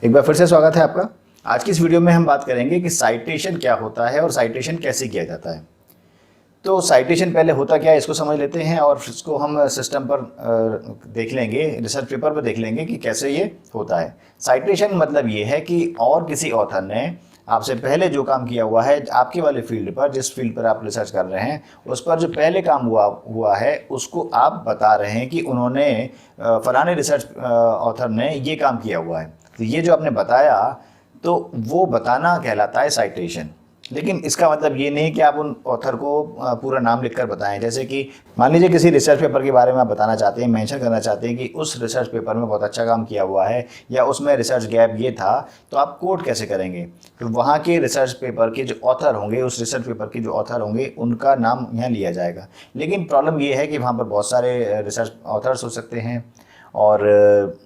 एक बार फिर से स्वागत है आपका। आज की इस वीडियो में हम बात करेंगे कि साइटेशन क्या होता है और साइटेशन कैसे किया जाता है। तो साइटेशन पहले होता क्या है इसको समझ लेते हैं और इसको हम सिस्टम पर देख लेंगे, रिसर्च पेपर पर देख लेंगे कि कैसे ये होता है। साइटेशन मतलब ये है कि और किसी ऑथर ने आपसे पहले जो काम किया हुआ है आपके वाले फील्ड पर, जिस फील्ड पर आप रिसर्च कर रहे हैं उस पर जो पहले काम हुआ है उसको आप बता रहे हैं कि उन्होंने फलाने रिसर्च ऑथर ने ये काम किया हुआ है। तो ये जो आपने बताया तो वो बताना कहलाता है साइटेशन। लेकिन इसका मतलब ये नहीं कि आप उन ऑथर को पूरा नाम लिखकर बताएं। जैसे कि मान लीजिए किसी रिसर्च पेपर के बारे में आप बताना चाहते हैं, मेंशन करना चाहते हैं कि उस रिसर्च पेपर में बहुत अच्छा काम किया हुआ है या उसमें रिसर्च गैप ये था, तो आप कोट कैसे करेंगे? तो वहाँ के रिसर्च पेपर के जो ऑथर होंगे, उस रिसर्च पेपर के जो ऑथर होंगे उनका नाम यहाँ लिया जाएगा। लेकिन प्रॉब्लम ये है कि वहाँ पर बहुत सारे रिसर्च ऑथर्स हो सकते हैं और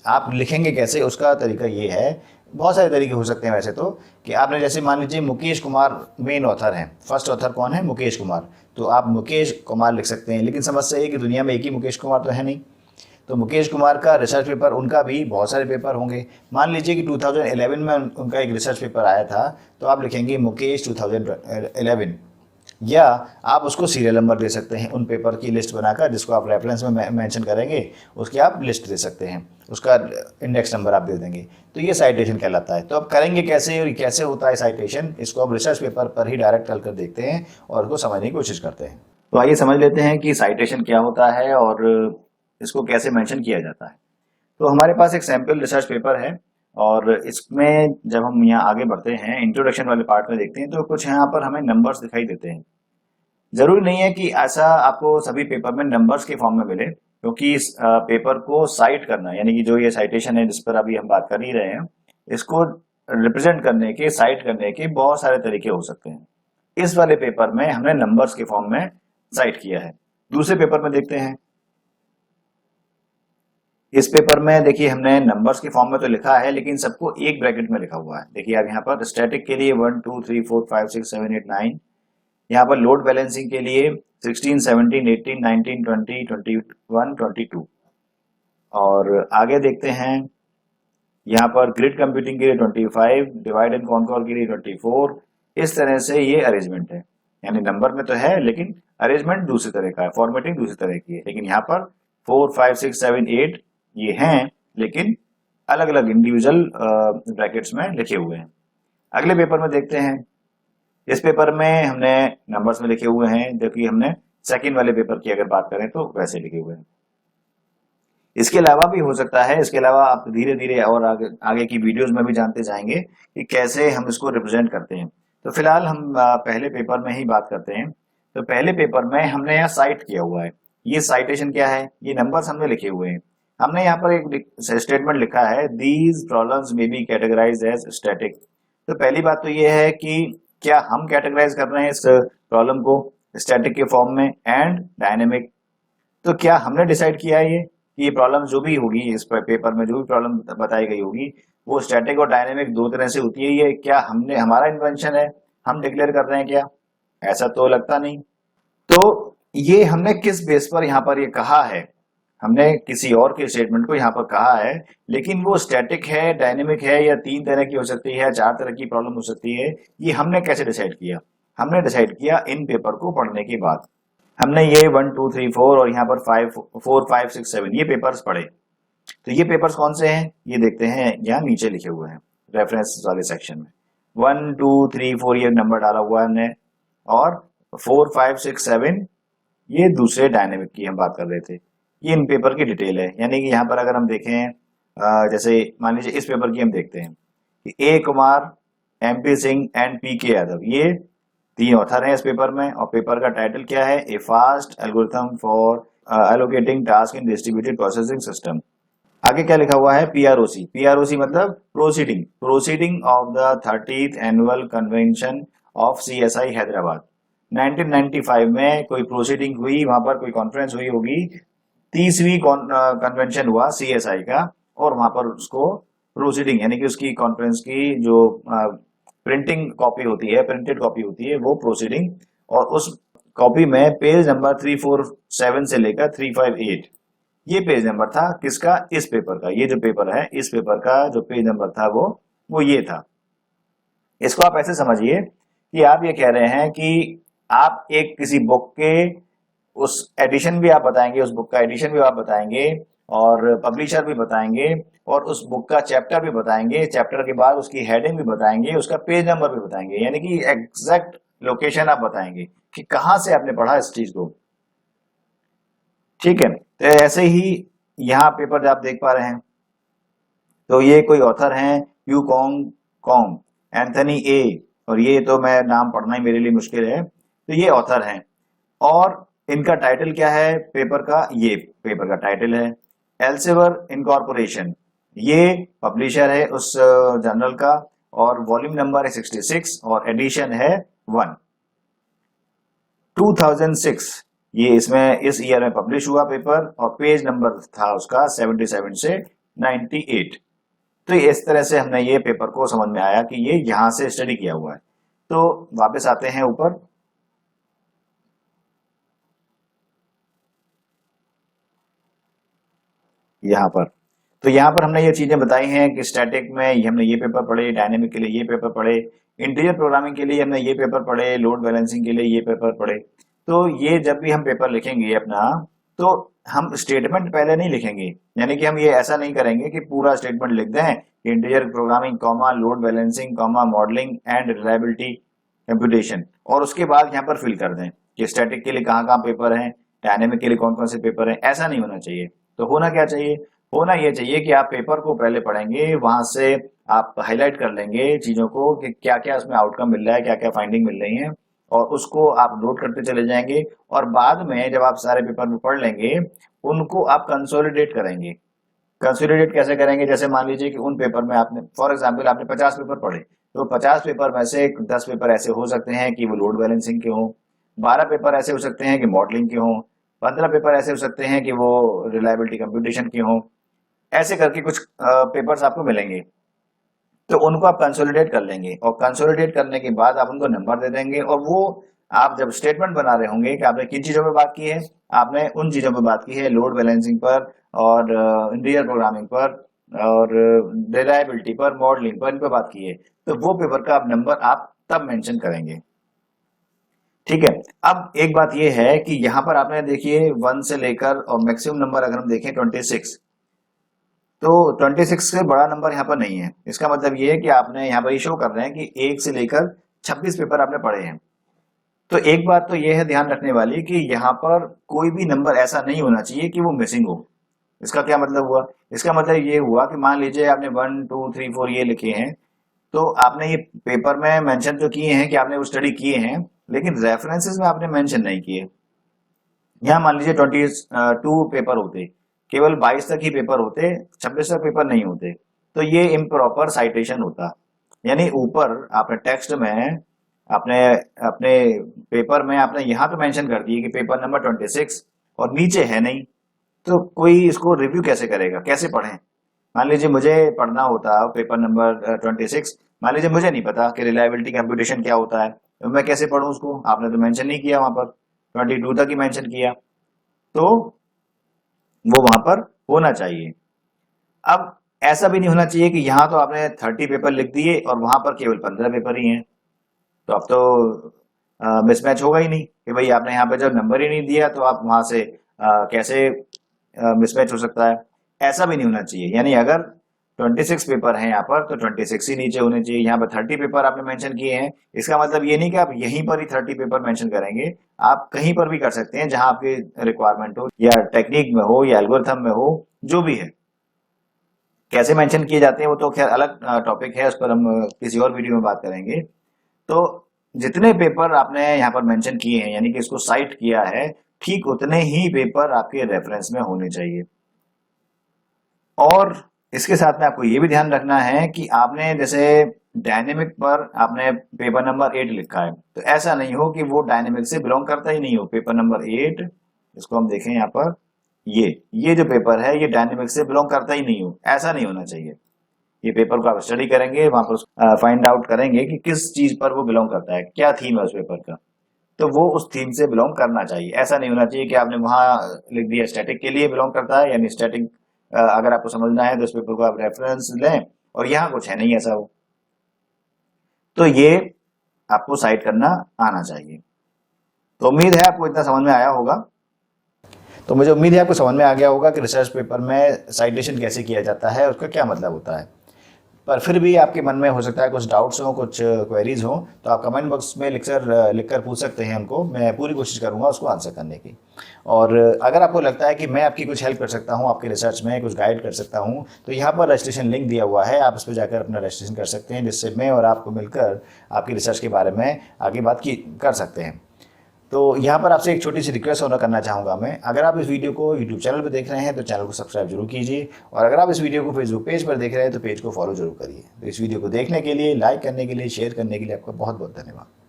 आप लिखेंगे कैसे उसका तरीका ये है। बहुत सारे तरीके हो सकते हैं वैसे तो, कि आपने जैसे मान लीजिए मुकेश कुमार मेन ऑथर हैं, फर्स्ट ऑथर कौन है? मुकेश कुमार। तो आप मुकेश कुमार लिख सकते हैं, लेकिन समस्या ये कि दुनिया में एक ही मुकेश कुमार तो है नहीं। तो मुकेश कुमार का रिसर्च पेपर, उनका भी बहुत सारे पेपर होंगे। मान लीजिए कि 2011 में उनका एक रिसर्च पेपर आया था, तो आप लिखेंगे मुकेश 2011, या आप उसको सीरियल नंबर दे सकते हैं उन पेपर की लिस्ट बनाकर, जिसको आप रेफरेंस में मेंशन करेंगे उसकी आप लिस्ट दे सकते हैं, उसका इंडेक्स नंबर आप दे देंगे। तो ये साइटेशन कहलाता है। तो अब करेंगे कैसे और कैसे होता है साइटेशन, इसको अब रिसर्च पेपर पर ही डायरेक्ट चल कर देखते हैं और उसको समझने की कोशिश करते हैं। तो आइए समझ लेते हैं कि साइटेशन क्या होता है और इसको कैसे मेंशन किया जाता है। तो हमारे पास एक सैम्पल रिसर्च पेपर है और इसमें जब हम यहाँ आगे बढ़ते हैं, इंट्रोडक्शन वाले पार्ट में देखते हैं, तो कुछ यहाँ पर हमें नंबर्स दिखाई देते हैं। जरूरी नहीं है कि ऐसा आपको सभी पेपर में नंबर्स के फॉर्म में मिले, क्योंकि इस पेपर को साइट करना, यानी कि जो ये साइटेशन है जिस पर अभी हम बात कर ही रहे हैं, इसको रिप्रेजेंट करने के, साइट करने के बहुत सारे तरीके हो सकते हैं। इस वाले पेपर में हमने नंबर्स के फॉर्म में साइट किया है। दूसरे पेपर में देखते हैं। इस पेपर में देखिए हमने नंबर्स के फॉर्म में तो लिखा है, लेकिन सबको एक ब्रैकेट में लिखा हुआ है। देखिए आप यहाँ पर स्टैटिक के लिए 1 2 3 4 5 6 7 8 9, यहाँ पर लोड बैलेंसिंग के लिए 16 17 18 19 20 21 22, और आगे देखते हैं यहाँ पर ग्रिड कंप्यूटिंग के लिए 25, डिवाइड एंड कॉन्कर के लिए 24। इस तरह से ये अरेंजमेंट है, यानी नंबर में तो है लेकिन अरेंजमेंट दूसरी तरह का है, फॉर्मेटिंग दूसरी तरह की है। लेकिन यहाँ पर 4 5 6 7 8 ये हैं, लेकिन अलग अलग इंडिविजुअल ब्रैकेट्स में लिखे हुए हैं। अगले पेपर में देखते हैं। इस पेपर में हमने नंबर्स में लिखे हुए हैं, जबकि हमने सेकंड वाले पेपर की अगर बात करें तो वैसे लिखे हुए हैं। इसके अलावा भी हो सकता है, इसके अलावा आप धीरे धीरे और आगे की वीडियोस में भी जानते जाएंगे कि कैसे हम इसको रिप्रेजेंट करते हैं। तो फिलहाल हम पहले पेपर में ही बात करते हैं। तो पहले पेपर में हमने यहाँ साइट किया हुआ है। ये साइटेशन क्या है? ये नंबर्स हमने लिखे हुए हैं। हमने यहाँ पर एक स्टेटमेंट लिखा है, these problems may be categorised as static. तो पहली बात तो ये है कि क्या हम कैटेगराइज कर रहे हैं इस प्रॉब्लम को स्टैटिक के फॉर्म में एंड डायनेमिक। तो क्या हमने डिसाइड किया है ये कि ये प्रॉब्लम जो भी होगी इस पेपर में, जो भी प्रॉब्लम बताई गई होगी वो स्टैटिक और डायनेमिक दो तरह से होती है? ये क्या हमने, हमारा इन्वेंशन है, हम डिक्लेयर कर रहे हैं क्या? ऐसा तो लगता नहीं। तो ये हमने किस बेस पर यहाँ पर ये कहा है? हमने किसी और के स्टेटमेंट को यहाँ पर कहा है, लेकिन वो स्टैटिक है, डायनेमिक है, या तीन तरह की हो सकती है, चार तरह की प्रॉब्लम हो सकती है, ये हमने कैसे डिसाइड किया? हमने डिसाइड किया इन पेपर को पढ़ने के बाद। हमने ये 1 2 3 4 और यहाँ पर 4 5 6 7 ये पेपर्स पढ़े। तो ये पेपर्स कौन से हैं ये देखते हैं, यहाँ नीचे लिखे हुए हैं रेफरेंस वाले सेक्शन में। 1 2 3 4 ये नंबर डाला हुआ है हमने, और 4 5 6 7 ये दूसरे डायनेमिक की हम बात कर रहे थे। ये इन पेपर की डिटेल है, यानी कि यहाँ पर अगर हम देखें, जैसे मान लीजिए इस पेपर की हम देखते हैं कि A Kumar, MP Singh and PK Yadav, ये तीन ऑथर हैं इस पेपर में। और पेपर का टाइटल क्या है? A fast algorithm for allocating task in distributed processing system. आगे क्या लिखा हुआ है? PROC मतलब proceeding of the 30th annual convention of CSI Hyderabad. 1995 में कोई प्रोसीडिंग हुई, वहां पर कोई कॉन्फ्रेंस हुई होगी, 30वीं कन्वेंशन हुआ CSI का, और वहां पर उसको प्रोसीडिंग यानी कि उसकी कॉन्फ्रेंस की जो प्रिंटिंग कॉपी होती है, प्रिंटेड कॉपी होती है, वो प्रोसीडिंग। और उस कॉपी में पेज नंबर 347 से लेकर 358 ये पेज नंबर था किसका, इस पेपर का। ये जो पेपर है इस पेपर का जो पेज नंबर था वो ये था। इसको आप ऐसे समझिए कि आप ये कह रहे हैं कि आप एक किसी बुक के उस एडिशन भी आप बताएंगे, उस बुक का एडिशन भी आप बताएंगे और पब्लिशर भी बताएंगे और उस बुक का चैप्टर भी बताएंगे, चैप्टर के बाद उसकी हेडिंग भी बताएंगे, उसका पेज नंबर भी बताएंगे, यानी कि एग्जैक्ट लोकेशन आप बताएंगे कि कहां से आपने पढ़ा इस चीज को। ठीक है, तो ऐसे ही यहाँ पेपर आप देख पा रहे हैं, तो ये कोई ऑथर हैं यू कॉन्ग कॉन्ग, एंथनी ए, और ये तो मैं नाम पढ़ना ही मेरे लिए मुश्किल है, तो ये ऑथर हैं। और इनका टाइटल क्या है पेपर का, ये पेपर का टाइटल है एल्सेवर इनकॉर्पोरेशन, ये पब्लिशर है उस जर्नल का, और वॉल्यूम नंबर है 66 और एडिशन है 1, 2006। ये इसमें इस ईयर में पब्लिश हुआ पेपर और पेज नंबर था उसका 77 से 98। तो इस तरह से हमने ये पेपर को समझ में आया कि ये यहां से स्टडी किया हुआ है। तो वापस आते हैं ऊपर, यहाँ पर। तो यहाँ पर हमने ये चीजें बताई हैं कि स्टैटिक में हमने ये पेपर पढ़े, डायनेमिक के लिए ये पेपर पढ़े, इंटीरियर प्रोग्रामिंग के लिए हमने ये पेपर पढ़े, लोड बैलेंसिंग के लिए ये पेपर पढ़े। तो ये जब भी हम पेपर लिखेंगे अपना, तो हम स्टेटमेंट पहले नहीं लिखेंगे, यानी कि हम ये ऐसा नहीं करेंगे कि पूरा स्टेटमेंट लिख दें कि interior programming comma load balancing comma modelling and reliability computation, और उसके बाद यहाँ पर फिल कर दें कि स्टैटिक के लिए कहाँ कहाँ पेपर हैं, डायनेमिक के लिए कौन कौन से पेपर हैं। ऐसा नहीं होना चाहिए। तो होना क्या चाहिए, होना ये चाहिए कि आप पेपर को पहले पढ़ेंगे, वहां से आप हाईलाइट कर लेंगे चीजों को कि क्या क्या उसमें आउटकम मिल रहा है, क्या क्या फाइंडिंग मिल रही है, और उसको आप नोट करते चले जाएंगे। और बाद में जब आप सारे पेपर में पढ़ लेंगे, उनको आप कंसोलिडेट करेंगे। कंसोलिडेट कैसे करेंगे, जैसे मान लीजिए कि उन पेपर में आपने फॉर एग्जाम्पल आपने 50 पेपर पढ़े, तो 50 पेपर में से 10 पेपर ऐसे हो सकते हैं कि वो लोड बैलेंसिंग के हों, 12 पेपर ऐसे हो सकते हैं कि मॉडलिंग के हों, 15 पेपर ऐसे हो सकते हैं कि वो रिलायबिलिटी कंप्यूटेशन के हों। ऐसे करके कुछ पेपर्स आपको मिलेंगे, तो उनको आप कंसोलिडेट कर लेंगे और कंसोलिडेट करने के बाद आप उनको नंबर दे देंगे। और वो आप जब स्टेटमेंट बना रहे होंगे कि आपने किन चीजों पे बात की है, आपने उन चीजों पे बात की है लोड बैलेंसिंग पर और इंटीरियर प्रोग्रामिंग पर और रिलायबिलिटी पर, मॉडलिंग पर, इन पे बात की है, तो वो पेपर का आप नंबर आप तब मेंशन करेंगे। ठीक है, अब एक बात ये है कि यहाँ पर आपने देखिए 1 से लेकर और मैक्सिमम नंबर अगर हम देखें 26, तो 26 से बड़ा नंबर यहाँ पर नहीं है। इसका मतलब ये है कि आपने यहाँ पर ये शो कर रहे हैं कि 1 से लेकर 26 पेपर आपने पढ़े हैं। तो एक बात तो ये है ध्यान रखने वाली कि यहाँ पर कोई भी नंबर ऐसा नहीं होना चाहिए कि वो मिसिंग हो। इसका क्या मतलब हुआ, इसका मतलब ये हुआ कि मान लीजिए आपने 1 2 3 4 ये लिखे हैं, तो आपने ये पेपर में मेंशन तो किए हैं कि आपने वो स्टडी किए हैं, लेकिन रेफरेंसेस में आपने मेंशन नहीं किए। यहाँ मान लीजिए 22 पेपर होते, केवल 22 तक ही पेपर होते, 26 तक पेपर नहीं होते, तो ये इम्प्रॉपर साइटेशन होता। यानी ऊपर आपने टेक्स्ट में आपने अपने पेपर में आपने यहाँ पे मेंशन कर दिए कि पेपर नंबर 26 और नीचे है नहीं, तो कोई इसको रिव्यू कैसे करेगा, कैसे पढ़ें। मान लीजिए मुझे पढ़ना होता पेपर नंबर 26, मान लीजिए मुझे नहीं पता कि रिलायबिलिटी कंप्यूटेशन क्या होता है, तो मैं कैसे पढ़ूं उसको, आपने तो मेंशन नहीं किया वहां पर, 22 तक ही मेंशन किया, तो वो वहां पर होना चाहिए। अब ऐसा भी नहीं होना चाहिए कि यहाँ तो आपने 30 पेपर लिख दिए और वहां पर केवल 15 पेपर ही हैं, तो अब तो मिसमैच होगा ही नहीं कि भाई आपने यहाँ पे जब नंबर ही नहीं दिया तो आप वहां से कैसे मिसमैच हो सकता है। ऐसा भी नहीं होना चाहिए, यानी अगर 26 पेपर हैं यहाँ पर तो 26 ही नीचे होने चाहिए। यहाँ पर 30 पेपर आपने मेंशन किए हैं, इसका मतलब ये नहीं कि आप यहीं पर ही 30 पेपर मेंशन करेंगे, आप कहीं पर भी कर सकते हैं जहां आपकी रिक्वायरमेंट हो, या टेक्निक में हो या एल्गोरिथम में हो, जो भी है। कैसे मेंशन किए जाते हैं वो तो खैर अलग टॉपिक है, उस पर हम किसी और वीडियो में बात करेंगे। तो जितने पेपर आपने यहाँ पर मेंशन किए हैं, यानी कि इसको साइट किया है, ठीक उतने ही पेपर आपके रेफरेंस में होने चाहिए। और इसके साथ में आपको ये भी ध्यान रखना है कि आपने जैसे डायनेमिक पर आपने पेपर नंबर 8 लिखा है, तो ऐसा नहीं हो कि वो डायनेमिक से बिलोंग करता ही नहीं हो। पेपर नंबर 8, इसको हम देखें यहाँ पर, ये जो पेपर है ये डायनेमिक से बिलोंग करता ही नहीं हो, ऐसा नहीं होना चाहिए। ये पेपर को आप स्टडी करेंगे, वहां पर फाइंड आउट करेंगे कि किस चीज पर वो बिलोंग करता है, क्या थीम है उस पेपर का। तो वो उस थीम से बिलोंग करना चाहिए। ऐसा नहीं होना चाहिए कि आपने वहां लिख दिया स्टैटिक के लिए बिलोंग करता है, यानी स्टैटिक अगर आपको समझना है तो इस पेपर को आप रेफरेंस लें, और यहाँ कुछ है नहीं ऐसा। वो तो ये आपको साइट करना आना चाहिए। तो उम्मीद है आपको इतना समझ में आया होगा। तो मुझे उम्मीद है आपको समझ में आ गया होगा कि रिसर्च पेपर में साइटेशन कैसे किया जाता है, उसका क्या मतलब होता है। पर फिर भी आपके मन में हो सकता है कुछ डाउट्स हो, कुछ क्वेरीज हो, तो आप कमेंट बॉक्स में लिख कर पूछ सकते हैं उनको। मैं पूरी कोशिश करूंगा उसको आंसर करने की। और अगर आपको लगता है कि मैं आपकी कुछ हेल्प कर सकता हूं, आपके रिसर्च में कुछ गाइड कर सकता हूं, तो यहाँ पर रजिस्ट्रेशन लिंक दिया हुआ है, आप उस पर जाकर अपना रजिस्ट्रेशन कर सकते हैं, जिससे मैं और आपको मिलकर आपकी रिसर्च के बारे में आगे बात की कर सकते हैं। तो यहाँ पर आपसे एक छोटी सी रिक्वेस्ट और करना चाहूँगा मैं, अगर आप इस वीडियो को यूट्यूब चैनल पर देख रहे हैं तो चैनल को सब्सक्राइब जरूर कीजिए, और अगर आप इस वीडियो को फेसबुक पेज पर देख रहे हैं तो पेज को फॉलो जरूर करिए। तो इस वीडियो को देखने के लिए, लाइक करने के लिए, शेयर करने के लिए आपका बहुत बहुत धन्यवाद।